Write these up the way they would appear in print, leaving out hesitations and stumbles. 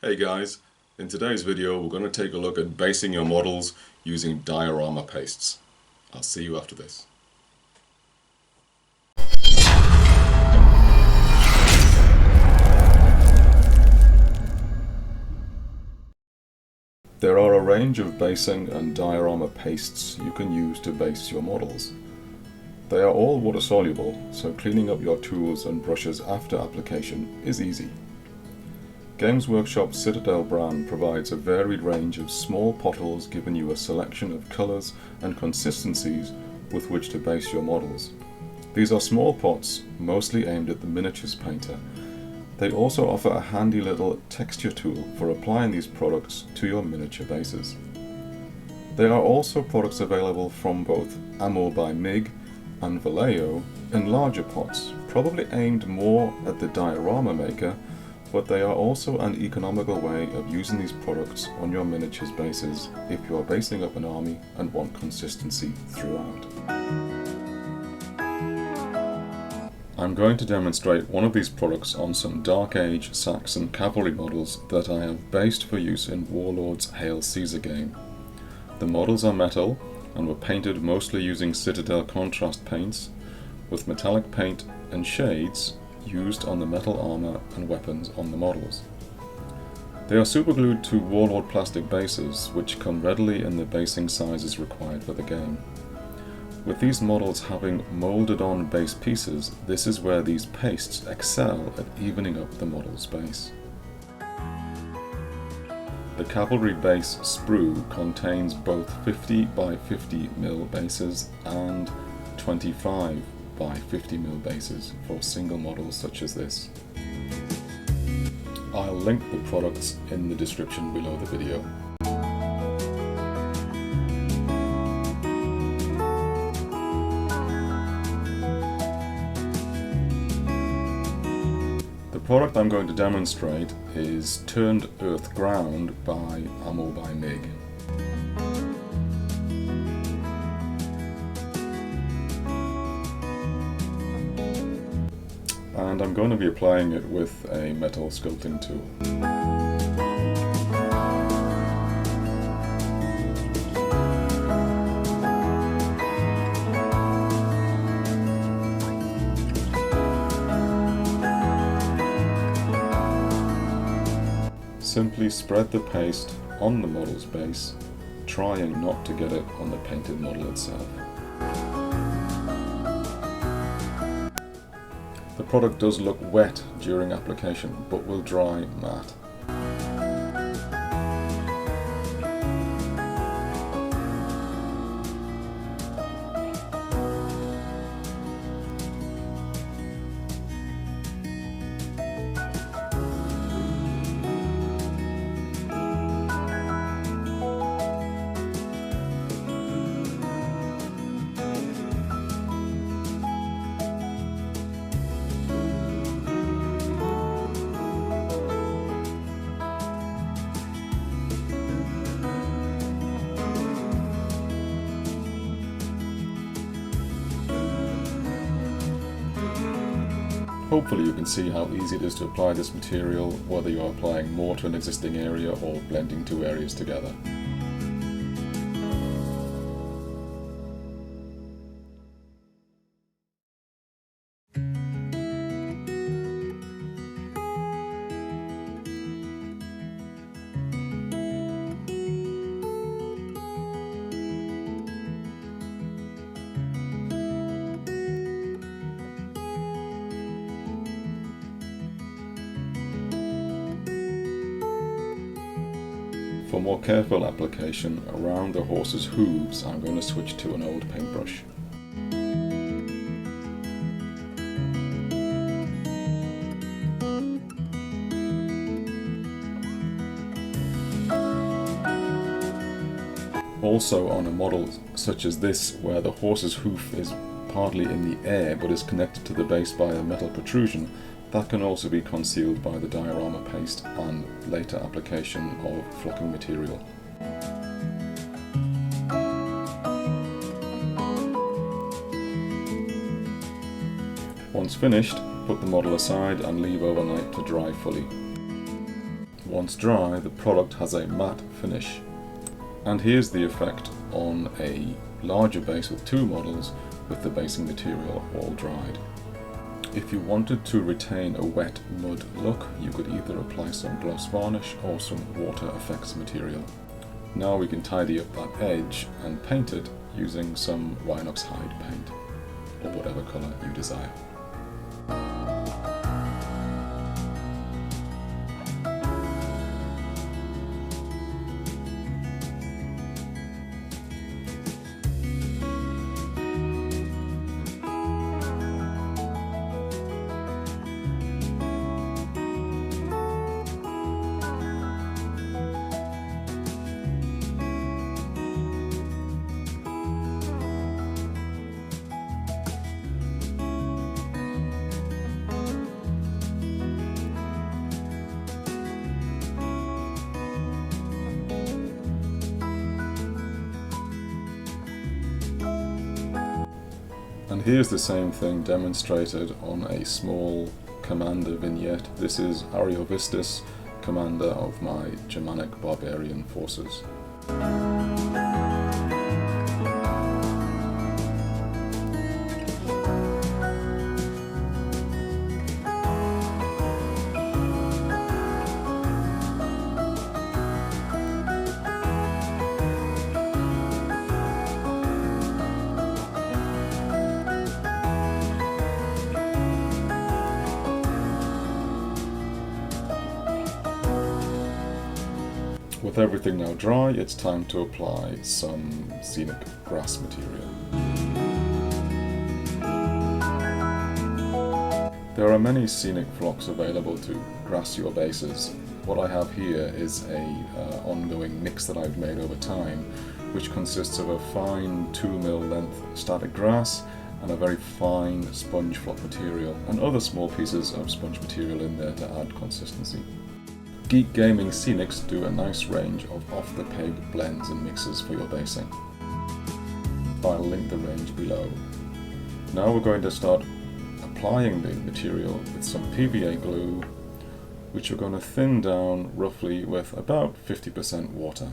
Hey guys, in today's video we're going to take a look at basing your models using diorama pastes. I'll see you after this. There are a range of basing and diorama pastes you can use to base your models. They are all water soluble, so cleaning up your tools and brushes after application is easy. Games Workshop's Citadel brand provides a varied range of small pottles giving you a selection of colours and consistencies with which to base your models. These are small pots, mostly aimed at the miniatures painter. They also offer a handy little texture tool for applying these products to your miniature bases. There are also products available from both Ammo by MIG and Vallejo in larger pots, probably aimed more at the diorama maker, but they are also an economical way of using these products on your miniatures bases if you are basing up an army and want consistency throughout. I'm going to demonstrate one of these products on some Dark Age Saxon cavalry models that I have based for use in Warlord's Hail Caesar game. The models are metal and were painted mostly using Citadel contrast paints, with metallic paint and shades used on the metal armor and weapons on the models. They are superglued to Warlord plastic bases, which come readily in the basing sizes required for the game. With these models having molded on base pieces, this is where these pastes excel at evening up the model's base. The cavalry base sprue contains both 50 by 50 mm bases and 25 by 50 mm bases for single models such as this. I'll link the products in the description below the video. The product I'm going to demonstrate is Turned Earth Ground by Ammo by MIG. And I'm going to be applying it with a metal sculpting tool. Simply spread the paste on the model's base, trying not to get it on the painted model itself. The product does look wet during application, but will dry matte. Hopefully you can see how easy it is to apply this material, whether you are applying more to an existing area or blending two areas together. For more careful application around the horse's hooves, I'm going to switch to an old paintbrush. Also on a model such as this, where the horse's hoof is partly in the air but is connected to the base by a metal protrusion, that can also be concealed by the diorama paste and later application of flocking material. Once finished, put the model aside and leave overnight to dry fully. Once dry, the product has a matte finish. And here's the effect on a larger base with 2 models with the basing material all dried. If you wanted to retain a wet mud look, you could either apply some gloss varnish or some water effects material. Now we can tidy up that edge and paint it using some Rhinox hide paint, or whatever colour you desire. And here's the same thing demonstrated on a small commander vignette. This is Ariovistus, commander of my Germanic barbarian forces. With everything now dry, it's time to apply some scenic grass material. There are many scenic flocks available to grass your bases. What I have here is a ongoing mix that I've made over time, which consists of a fine 2mm length static grass and a very fine sponge flock material, and other small pieces of sponge material in there to add consistency. Geek Gaming Scenics do a nice range of off-the-peg blends and mixes for your basing. I'll link the range below. Now we're going to start applying the material with some PVA glue, which we're going to thin down roughly with about 50% water.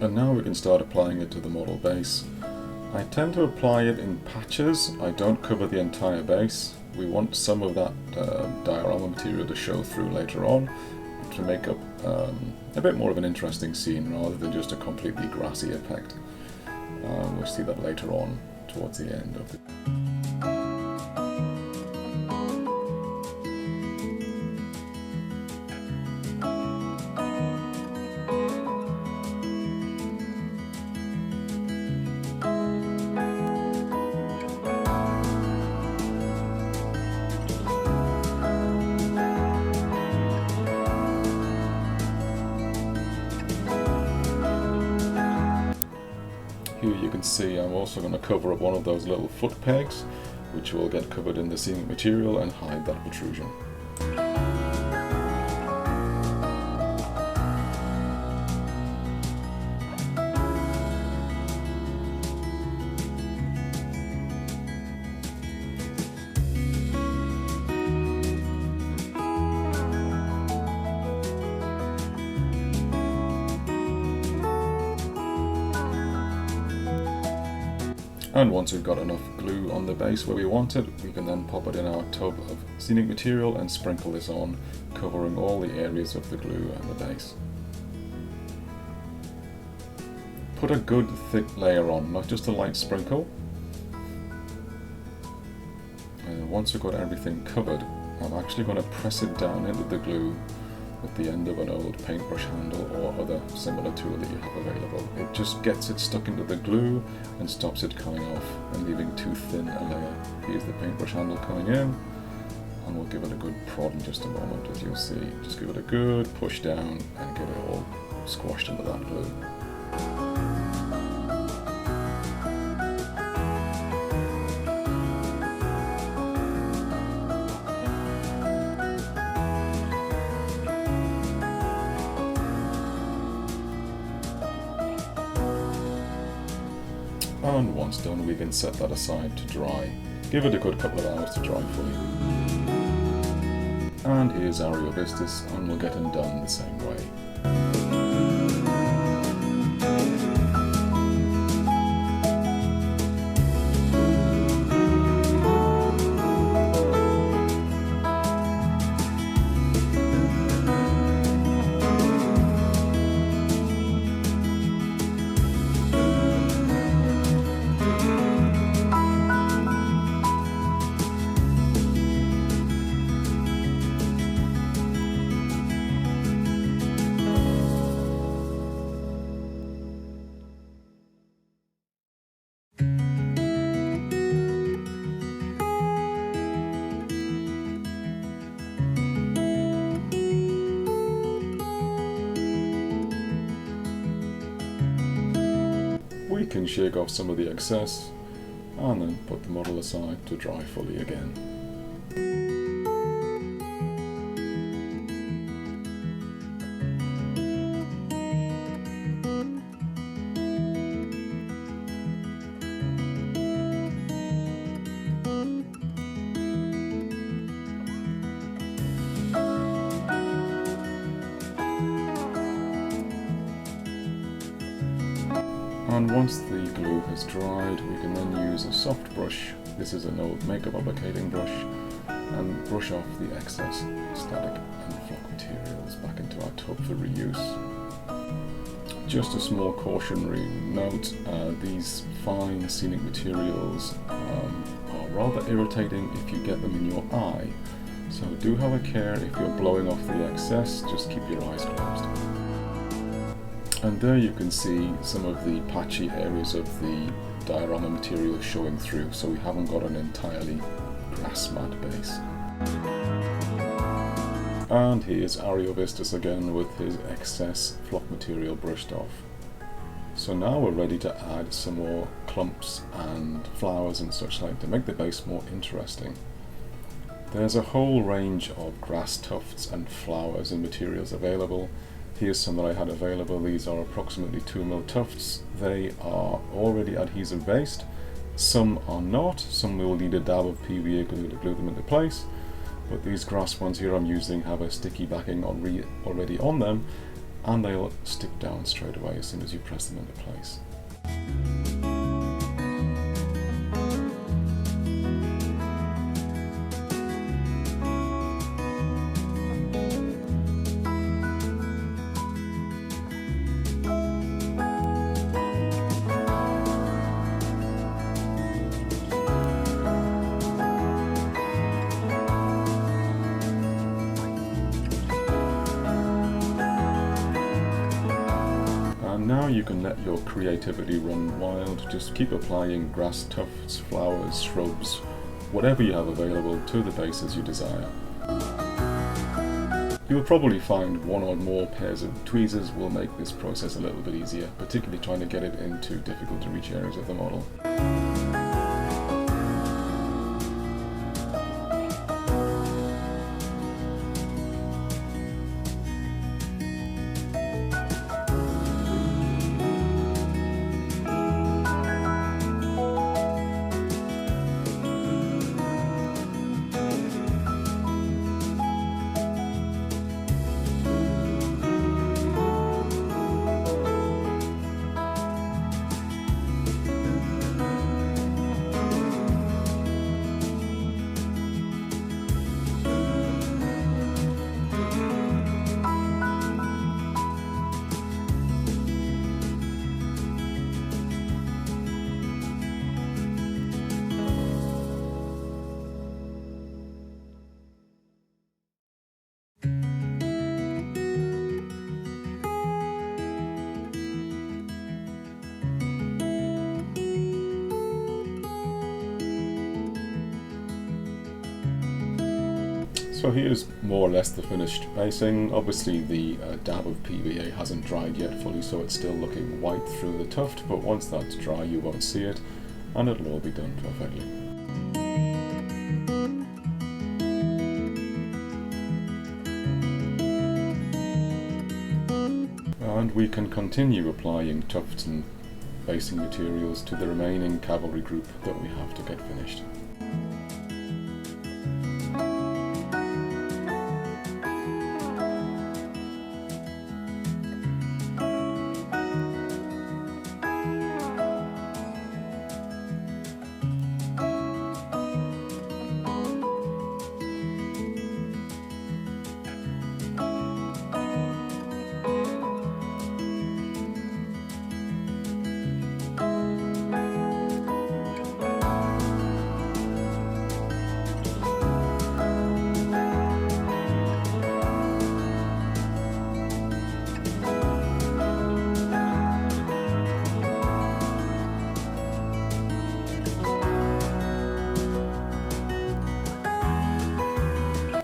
And now we can start applying it to the model base. I tend to apply it in patches. I don't cover the entire base. We want some of that diorama material to show through later on to make up a bit more of an interesting scene rather than just a completely grassy effect. We'll see that later on towards the end of the Here you can see I'm also going to cover up one of those little foot pegs, which will get covered in the scenic material and hide that protrusion. And once we've got enough glue on the base where we want it, we can then pop it in our tub of scenic material and sprinkle this on, covering all the areas of the glue and the base. Put a good thick layer on, not just a light sprinkle. And once we've got everything covered, I'm actually going to press it down into the glue with the end of an old paintbrush handle or other similar tool that you have available. It just gets it stuck into the glue and stops it coming off and leaving too thin a layer. Here's the paintbrush handle coming in, and we'll give it a good prod in just a moment, as you'll see. Just give it a good push down and get it all squashed into that glue. And once done, we can set that aside to dry. Give it a good couple of hours to dry fully. And here's Ariovistus, and we'll get him done the same way. We can shake off some of the excess and then put the model aside to dry fully again. And once the glue has dried, we can then use a soft brush. This is an old makeup applicating brush, and brush off the excess static and flock materials back into our tub for reuse. Just a small cautionary note, these fine scenic materials are rather irritating if you get them in your eye, so do have a care if you're blowing off the excess, just keep your eyes closed. And there you can see some of the patchy areas of the diorama material showing through, so we haven't got an entirely grass mat base. And here's Ariovistus again with his excess flock material brushed off. So now we're ready to add some more clumps and flowers and such like to make the base more interesting. There's a whole range of grass tufts and flowers and materials available. Here's some that I had available. These are approximately 2mm tufts. They are already adhesive based. Some are not. Some will need a dab of PVA glue to glue them into place. But these grass ones here I'm using have a sticky backing already on them, and they'll stick down straight away as soon as you press them into place. Now you can let your creativity run wild. Just keep applying grass tufts, flowers, shrubs, whatever you have available to the bases you desire. You'll probably find one or more pairs of tweezers will make this process a little bit easier, particularly trying to get it into difficult to reach areas of the model. So here's more or less the finished basing. Obviously the dab of PVA hasn't dried yet fully, so it's still looking white through the tuft, but once that's dry you won't see it, and it'll all be done perfectly. And we can continue applying tufts and basing materials to the remaining cavalry group that we have to get finished.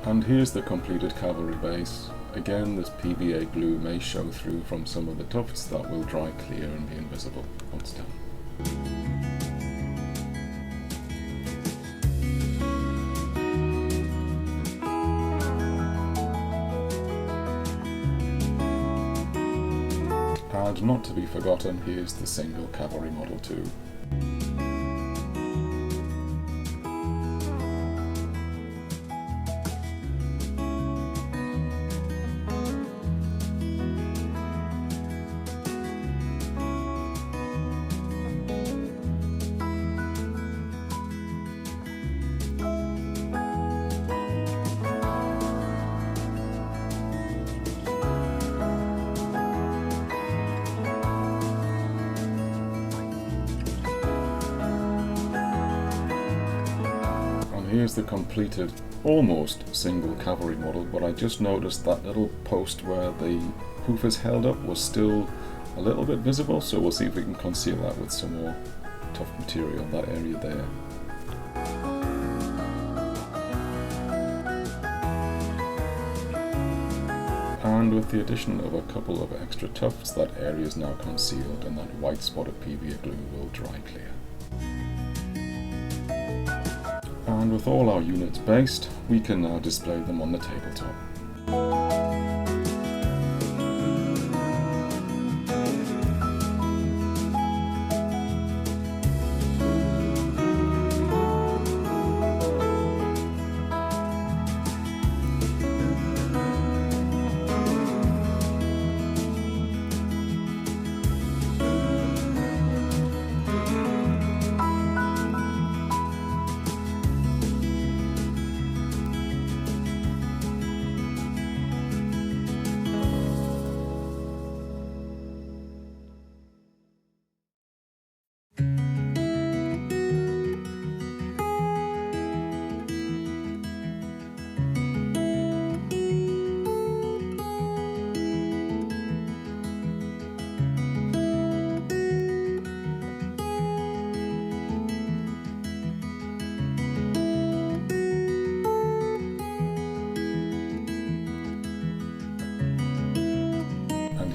And here's the completed cavalry base. Again, this PVA glue may show through from some of the tufts that will dry clear and be invisible once done. And not to be forgotten, here's the single cavalry model too. Here's the completed, almost single cavalry model, but I just noticed that little post where the hoof is held up was still a little bit visible, so we'll see if we can conceal that with some more tough material, that area there. And with the addition of a couple of extra tufts, that area is now concealed and that white spot of PVA glue will dry clear. And with all our units based, we can now display them on the tabletop.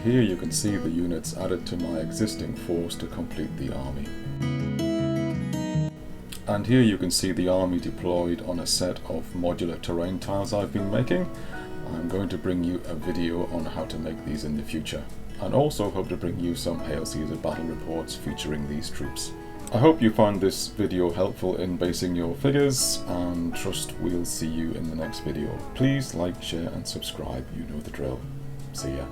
Here you can see the units added to my existing force to complete the army. And here you can see the army deployed on a set of modular terrain tiles I've been making. I'm going to bring you a video on how to make these in the future, and also hope to bring you some Hail Caesar battle reports featuring these troops. I hope you found this video helpful in basing your figures, and trust we'll see you in the next video. Please like, share and subscribe, you know the drill. See ya.